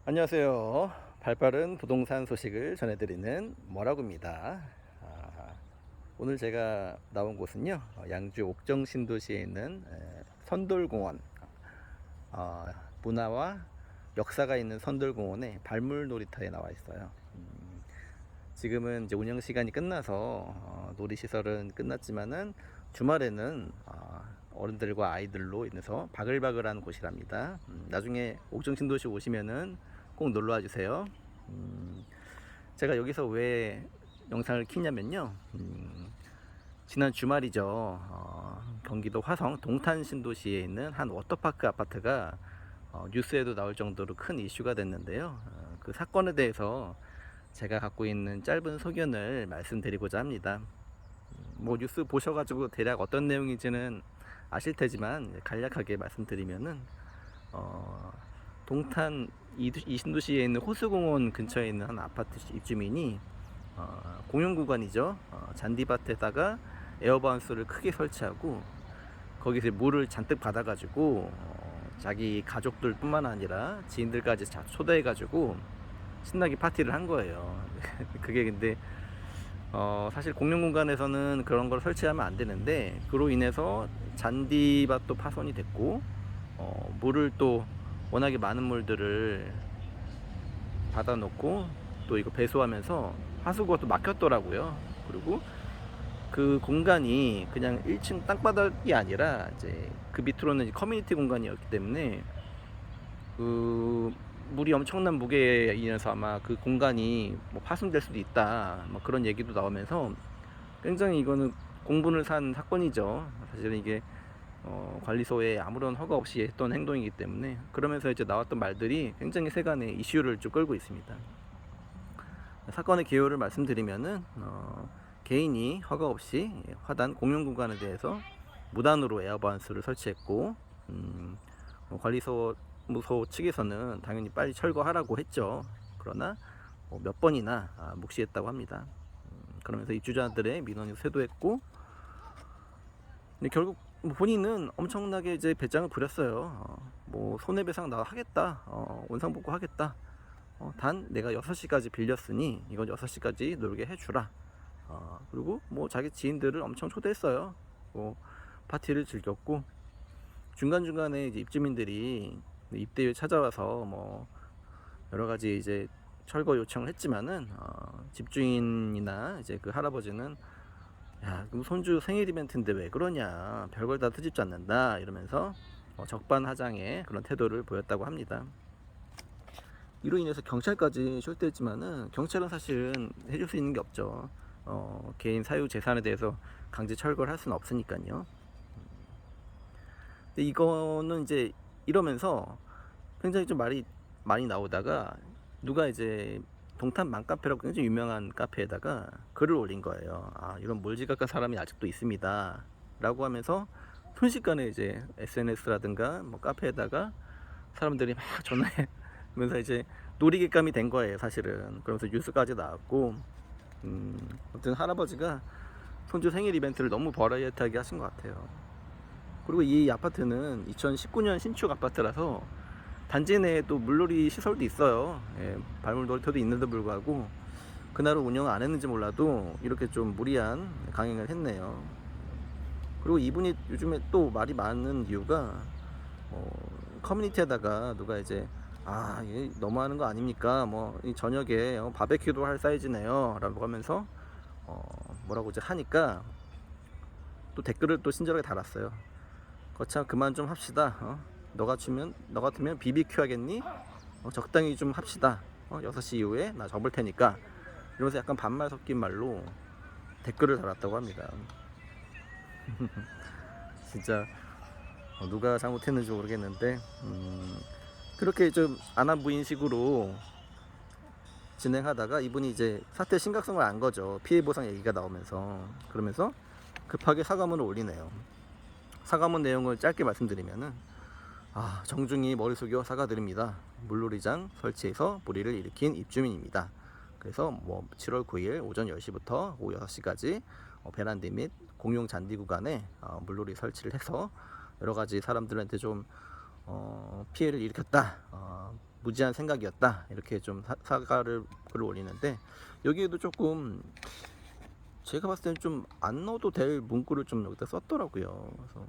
안녕하세요. 발빠른 부동산 소식을 전해드리는 뭐라고입니다. 오늘 제가 나온 곳은요, 양주 옥정 신도시에 있는 선돌공원, 어, 문화와 역사가 있는 선돌공원의 발물 놀이터에 나와 있어요. 지금은 이제 운영 시간이 끝나서 놀이 시설은 끝났지만은 주말에는 어른들과 아이들로 인해서 바글바글한 곳이랍니다. 나중에 옥정 신도시 오시면은 꼭 놀러 와 주세요. 제가 여기서 왜 영상을 키냐면요. 지난 주말이죠. 경기도 화성 동탄 신도시에 있는 한 워터파크 아파트가 뉴스에도 나올 정도로 큰 이슈가 됐는데요. 그 사건에 대해서 제가 갖고 있는 짧은 소견을 말씀드리고자 합니다. 뭐 뉴스 보셔가지고 대략 어떤 내용인지는 아실 테지만 간략하게 말씀드리면은 어, 동탄 이신도시에 있는 호수공원 근처에 있는 한 아파트 입주민이 공용 구간이죠. 잔디밭에다가 에어바운스를 크게 설치하고 거기서 물을 잔뜩 받아가지고 자기 가족들뿐만 아니라 지인들까지 초대해가지고 신나게 파티를 한 거예요. 그게 근데 사실 공용 공간에서는 그런 걸 설치하면 안 되는데 그로 인해서 잔디밭도 파손이 됐고 물을 또 워낙에 많은 물들을 받아놓고 또 이거 배수하면서 하수구가 또 막혔더라고요. 그리고 그 공간이 그냥 1층 땅바닥이 아니라 이제 그 밑으로는 이제 커뮤니티 공간이었기 때문에 그 물이 엄청난 무게에 인해서 아마 그 공간이 뭐 파손될 수도 있다 뭐 그런 얘기도 나오면서 굉장히 이거는 공분을 산 사건이죠. 사실은 이게 관리소에 아무런 허가 없이 했던 행동이기 때문에 그러면서 이제 나왔던 말들이 굉장히 세간의 이슈를 쭉 끌고 있습니다. 사건의 개요를 말씀드리면은 개인이 허가 없이 화단 공용 공간에 대해서 무단으로 에어바운스를 설치했고 관리소 무소 측에서는 당연히 빨리 철거하라고 했죠. 그러나 몇 번이나 묵시했다고 합니다. 그러면서 입주자들의 민원이 쇄도했고 근데 결국 본인은 엄청나게 이제 배짱을 부렸어요. 뭐 손해배상 나 하겠다, 원상복구 하겠다. 단 내가 6시까지 빌렸으니 이건 6시까지 놀게 해주라. 그리고 뭐 자기 지인들을 엄청 초대했어요. 뭐 파티를 즐겼고 중간중간에 이제 입주민들이 입대에 찾아와서 뭐 여러 가지 이제 철거 요청을 했지만은 집주인이나 이제 그 할아버지는 야, 그럼 손주 생일 이벤트인데 왜 그러냐, 별걸 다 트집지 않는다 이러면서 적반하장의 그런 태도를 보였다고 합니다. 이로 인해서 경찰까지 출두했지만은 경찰은 사실은 해줄 수 있는 게 없죠. 개인 사유 재산에 대해서 강제 철거를 할 수는 없으니까요. 근데 이거는 이제 이러면서 굉장히 좀 말이 많이 나오다가 누가 이제 동탄 맘카페라고 굉장히 유명한 카페에다가 글을 올린 거예요. 이런 몰지각한 사람이 아직도 있습니다 라고 하면서 순식간에 이제 SNS라든가 뭐 카페에다가 사람들이 막 전화하면서 이제 놀이객감이 된 거예요 사실은. 그러면서 뉴스까지 나왔고 아무튼 할아버지가 손주 생일 이벤트를 너무 버라이어티하게 하신 것 같아요. 그리고 이 아파트는 2019년 신축 아파트라서 단지 내에 또 물놀이 시설도 있어요. 예, 발물 놀이터도 있는데 불구하고 그날은 운영을 안 했는지 몰라도 이렇게 좀 무리한 강행을 했네요. 그리고 이분이 요즘에 또 말이 많은 이유가 커뮤니티에다가 누가 이제 이게 너무하는 거 아닙니까? 뭐 이 저녁에 바베큐도 할 사이즈네요 라고 하면서 뭐라고 이제 하니까 또 댓글을 또 친절하게 달았어요. 거참 그만 좀 합시다. 너 같으면 BBQ 하겠니? 적당히 좀 합시다. 6시 이후에 나 접을 테니까. 이러면서 약간 반말 섞인 말로 댓글을 달았다고 합니다. 진짜 누가 잘못했는지 모르겠는데 그렇게 좀 안한부인식으로 진행하다가 이분이 이제 사태 심각성을 안 거죠. 피해보상 얘기가 나오면서. 그러면서 급하게 사과문을 올리네요. 사과문 내용을 짧게 말씀드리면은 정중히 머리 숙여 사과드립니다. 물놀이장 설치해서 무리를 일으킨 입주민입니다. 그래서 뭐 7월 9일 오전 10시부터 오후 6시까지 베란다 및 공용 잔디 구간에 물놀이 설치를 해서 여러 가지 사람들한테 좀 피해를 일으켰다. 무지한 생각이었다, 이렇게 좀 사과를 글을 올리는데, 여기에도 조금 제가 봤을 때는 좀 안 넣어도 될 문구를 좀 여기다 썼더라고요. 그래서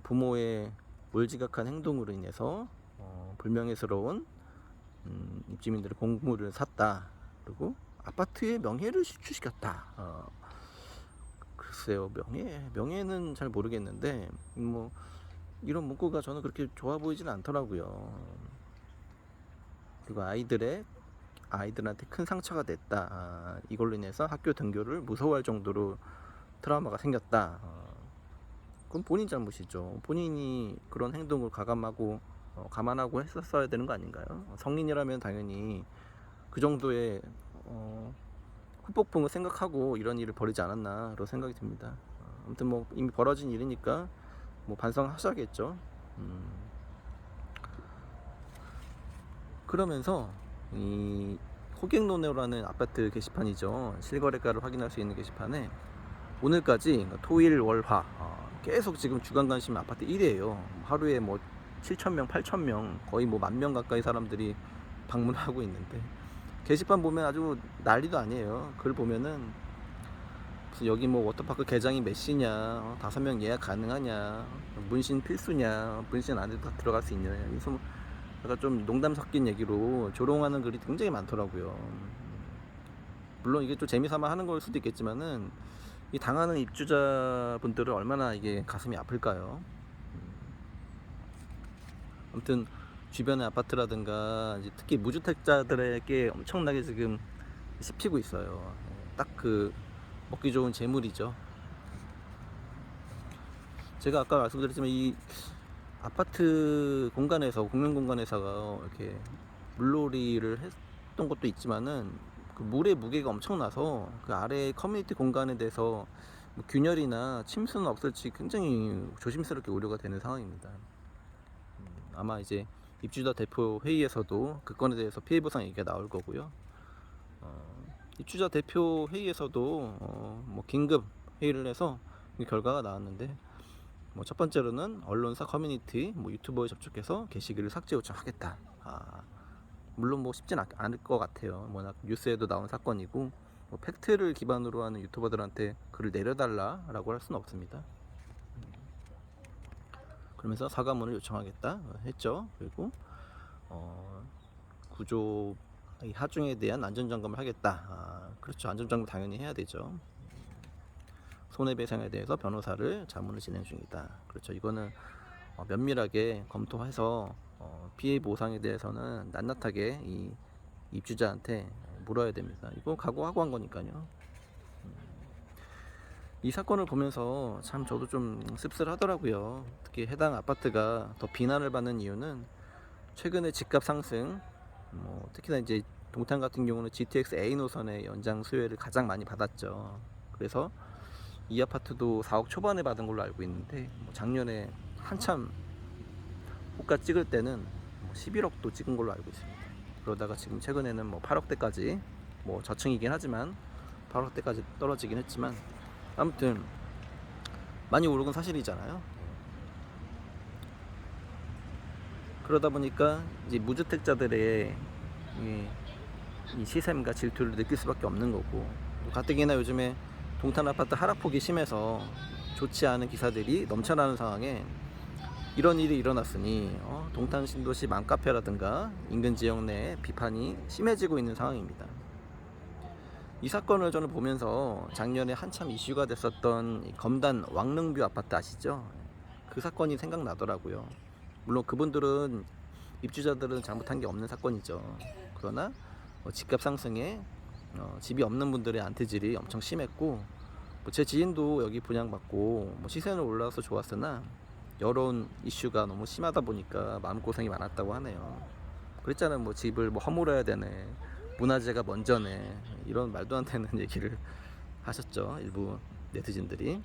부모의 몰지각한 행동으로 인해서 불명예스러운 입주민들의 공물을 샀다. 그리고 아파트의 명예를 실추시켰다. 글쎄요, 명예는 잘 모르겠는데 뭐 이런 문구가 저는 그렇게 좋아 보이지는 않더라고요. 그리고 아이들한테 큰 상처가 됐다. 이걸로 인해서 학교 등교를 무서워할 정도로 트라우마가 생겼다. 그건 본인 잘못이죠. 본인이 그런 행동을 감안하고 했었어야 되는 거 아닌가요? 성인이라면 당연히 그 정도의 후폭풍을 생각하고 이런 일을 벌이지 않았나 그런 생각이 듭니다. 아무튼 뭐 이미 벌어진 일이니까 뭐 반성하셔야겠죠. 그러면서 이 호갱노네라는 아파트 게시판이죠. 실거래가를 확인할 수 있는 게시판에 오늘까지, 그러니까 토일 월화 계속 지금 주간 관심 아파트 1위에요. 하루에 뭐 7,000명, 8,000명, 거의 뭐 10,000명 가까이 사람들이 방문하고 있는데, 게시판 보면 아주 난리도 아니에요. 글 보면은 무슨 여기 뭐 워터파크 개장이 몇 시냐, 5명 예약 가능하냐, 문신 필수냐, 문신 안에 다 들어갈 수 있느냐, 그래서 약간 좀 농담 섞인 얘기로 조롱하는 글이 굉장히 많더라고요. 물론 이게 좀 재미삼아 하는 걸 수도 있겠지만은 이 당하는 입주자분들은 얼마나 이게 가슴이 아플까요? 아무튼 주변의 아파트라든가 이제 특히 무주택자들에게 엄청나게 지금 씹히고 있어요. 딱 그 먹기 좋은 재물이죠. 제가 아까 말씀드렸지만 이 아파트 공간에서, 공용 공간에서 이렇게 물놀이를 했던 것도 있지만은 그 물의 무게가 엄청나서 그 아래 커뮤니티 공간에 대해서 뭐 균열이나 침수는 없을지 굉장히 조심스럽게 우려가 되는 상황입니다. 아마 이제 입주자 대표 회의에서도 그 건에 대해서 피해보상 얘기가 나올 거고요. 입주자 대표 회의에서도 뭐 긴급 회의를 해서 결과가 나왔는데, 뭐 첫 번째로는 언론사 커뮤니티 뭐 유튜버에 접촉해서 게시글을 삭제 요청하겠다. 물론 뭐 쉽진 않을 것 같아요. 워낙 뉴스에도 나온 사건이고 뭐 팩트를 기반으로 하는 유튜버들한테 글을 내려달라라고 할 수는 없습니다. 그러면서 사과문을 요청하겠다 했죠. 그리고 구조 하중에 대한 안전점검을 하겠다. 그렇죠. 안전점검 당연히 해야 되죠. 손해배상에 대해서 변호사를 자문을 진행 중이다. 그렇죠. 이거는 면밀하게 검토해서 피해 보상에 대해서는 낱낱하게 이 입주자한테 물어야 됩니다. 이거 각오하고 한 거니까요. 이 사건을 보면서 참 저도 좀 씁쓸하더라고요. 특히 해당 아파트가 더 비난을 받는 이유는 최근에 집값 상승, 뭐 특히나 이제 동탄 같은 경우는 GTX A 노선의 연장 수혜를 가장 많이 받았죠. 그래서 이 아파트도 4억 초반에 받은 걸로 알고 있는데, 뭐 작년에 한참 호가 찍을 때는 뭐 11억도 찍은 걸로 알고 있습니다. 그러다가 지금 최근에는 뭐 8억대까지, 뭐 저층이긴 하지만 8억대까지 떨어지긴 했지만 아무튼 많이 오른 건 사실이잖아요. 그러다 보니까 이제 무주택자들의 이 시샘과 질투를 느낄 수밖에 없는 거고, 가뜩이나 요즘에 동탄 아파트 하락폭이 심해서 좋지 않은 기사들이 넘쳐나는 상황에 이런 일이 일어났으니 동탄 신도시 맘카페라든가 인근 지역 내에 비판이 심해지고 있는 상황입니다. 이 사건을 저는 보면서 작년에 한참 이슈가 됐었던 검단 왕릉뷰 아파트 아시죠? 그 사건이 생각나더라고요. 물론 그분들은, 입주자들은 잘못한 게 없는 사건이죠. 그러나 집값 상승에 집이 없는 분들의 안태질이 엄청 심했고, 제 지인도 여기 분양받고 시세는 올라와서 좋았으나 여론 이슈가 너무 심하다 보니까 마음고생이 많았다고 하네요. 그랬잖아요. 뭐 집을 뭐 허물어야 되네, 문화재가 먼저네, 이런 말도 안 되는 얘기를 하셨죠, 일부 네티즌들이.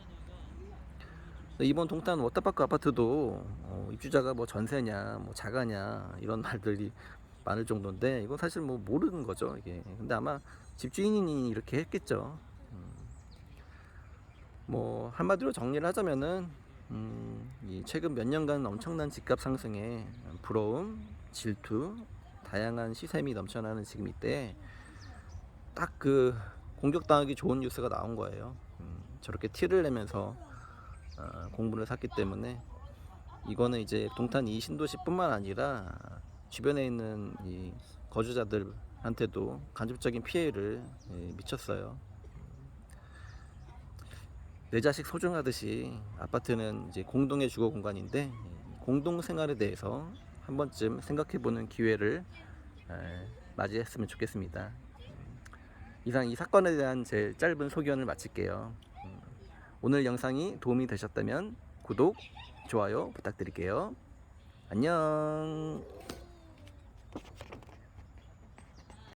이번 동탄 워터파크 아파트도 입주자가 뭐 전세냐 뭐 자가냐 이런 말들이 많을 정도인데, 이건 사실 뭐 모르는 거죠 이게. 근데 아마 집주인이 이렇게 했겠죠. 뭐 한마디로 정리를 하자면은 이 최근 몇 년간 엄청난 집값 상승에 부러움, 질투, 다양한 시샘이 넘쳐나는 지금 이때 딱 그 공격당하기 좋은 뉴스가 나온 거예요. 저렇게 티를 내면서 공분을 샀기 때문에 이거는 이제 동탄 이 신도시뿐만 아니라 주변에 있는 이 거주자들한테도 간접적인 피해를 미쳤어요. 내 자식 소중하듯이 아파트는 이제 공동의 주거 공간인데 공동 생활에 대해서 한 번쯤 생각해보는 기회를 맞이했으면 좋겠습니다. 이상 이 사건에 대한 제 짧은 소견을 마칠게요. 오늘 영상이 도움이 되셨다면 구독, 좋아요 부탁드릴게요. 안녕.